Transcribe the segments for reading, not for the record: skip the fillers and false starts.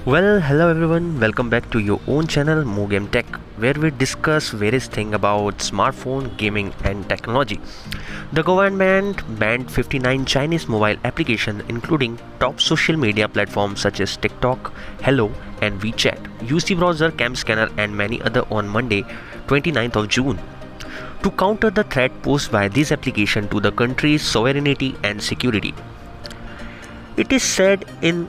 Hello everyone, welcome back to your own channel MoGame Tech, where we discuss various things about smartphone, gaming and technology. The government banned 59 Chinese mobile applications including top social media platforms such as TikTok, Hello and WeChat, UC Browser, Cam Scanner and many other on Monday 29th of June. To counter the threat posed by these applications to the country's sovereignty and security. It is said in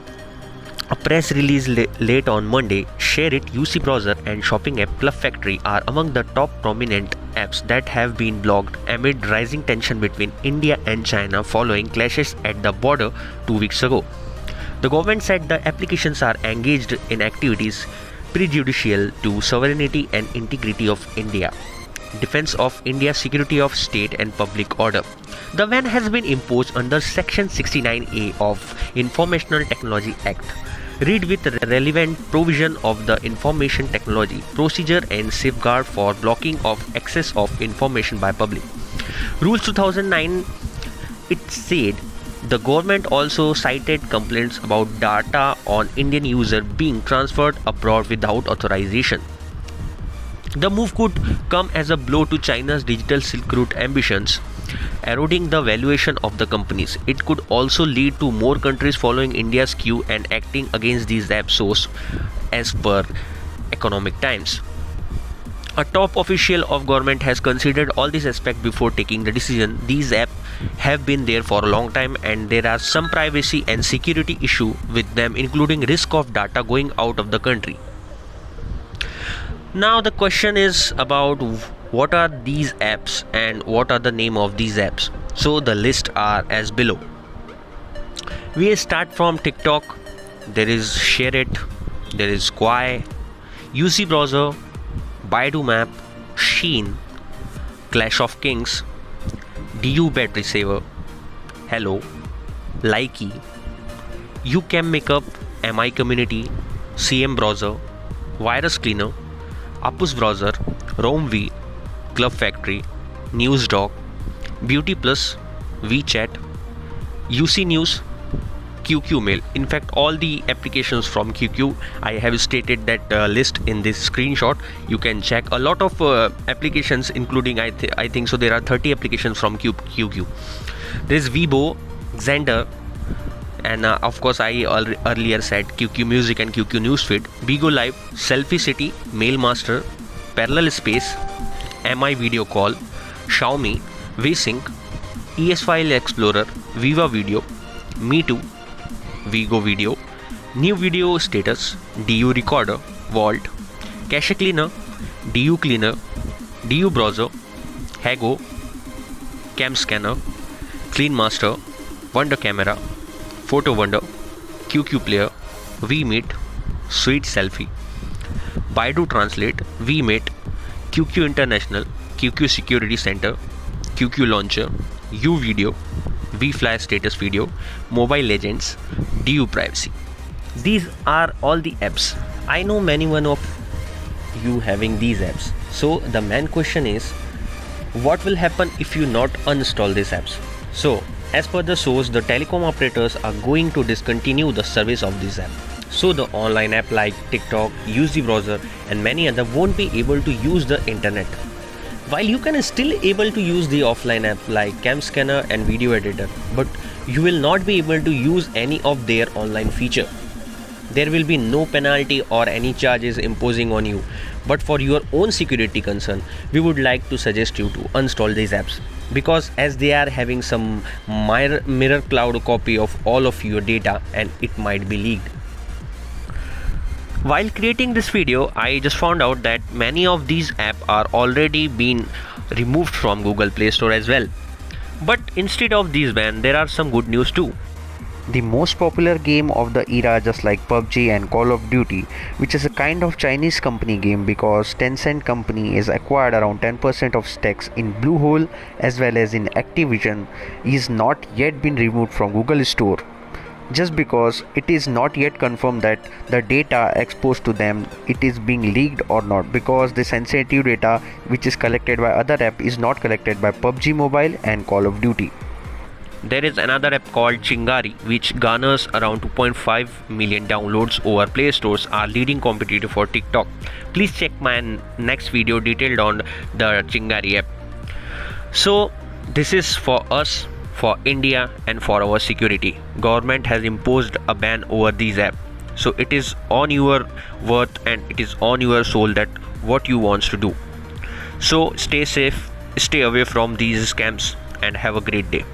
a press release late on Monday, ShareIt, UC Browser and shopping app Club Factory are among the top prominent apps that have been blocked amid rising tension between India and China following clashes at the border 2 weeks ago. The government said the applications are engaged in activities prejudicial to sovereignty and integrity of India, defense of India, security of state and public order. The ban has been imposed under Section 69A of Informational Technology Act. Read with relevant provision of the Information Technology Procedure and Safeguard for Blocking of Access of Information by Public. Rules 2009, it said the government also cited complaints about data on Indian users being transferred abroad without authorization. The move could come as a blow to China's digital Silk Route ambitions, eroding the valuation of the companies. It could also lead to more countries following India's cue and acting against these apps, source as per Economic Times. A top official of government has considered all these aspects before taking the decision. These apps have been there for a long time and there are some privacy and security issue with them, including risk of data going out of the country. Now the question is about what are these apps and what are the name of these apps. So the list are as below. We start from TikTok. There is ShareIt, there is Kwai, UC Browser, Baidu Map, Shein, Clash of Kings, DU Battery Saver, Hello, Likey, UCam Makeup, MI Community, CM Browser, Virus Cleaner, Apus Browser, RoamV, Club Factory, NewsDog, Beauty Plus, WeChat, UC News, QQ Mail. In fact, all the applications from QQ, I have stated that list in this screenshot. You can check a lot of applications, including I think so there are 30 applications from QQ. There is Weibo, Xander, and of course I earlier said QQ Music and QQ Newsfeed, Bigo Live, Selfie City, Mailmaster, Parallel Space, MI Video Call, Xiaomi, VSync, ES File Explorer, Viva Video, Me2, Vigo Video, New Video Status, DU Recorder, Vault, Cache Cleaner, DU Cleaner, DU Browser, Hago, Cam Scanner, Clean Master, Wonder Camera, Photo Wonder, QQ Player, VMeet, Sweet Selfie, Baidu Translate, VMate, QQ International, QQ Security Center, QQ Launcher, uVideo, VFly Status Video, Mobile Legends, DU Privacy. These are all the apps. I know many one of you having these apps. So the main question is, what will happen if you not uninstall these apps? So as per the source, the telecom operators are going to discontinue the service of this app. So the online app like TikTok, UC Browser and many other won't be able to use the internet. While you can still able to use the offline app like Cam Scanner and Video Editor, but you will not be able to use any of their online feature. There will be no penalty or any charges imposing on you. But for your own security concern, we would like to suggest you to uninstall these apps, because as they are having some mirror cloud copy of all of your data and it might be leaked. While creating this video, I just found out that many of these apps are already been removed from Google Play Store as well. But instead of these ban, there are some good news too. The most popular game of the era, just like PUBG and Call of Duty, which is a kind of Chinese company game because Tencent company is acquired around 10% of stakes in Bluehole as well as in Activision, is not yet been removed from Google Store. Just because it is not yet confirmed that the data exposed to them it is being leaked or not, because the sensitive data which is collected by other app is not collected by PUBG Mobile and Call of Duty. There is another app called Chingari which garners around 2.5 million downloads over Play Stores, are leading competitor for TikTok. Please check my next video detailed on the Chingari app. So this is for us, for India, and for our security. Government has imposed a ban over these apps. So it is on your worth and it is on your soul that what you want to do. So stay safe, stay away from these scams, and have a great day.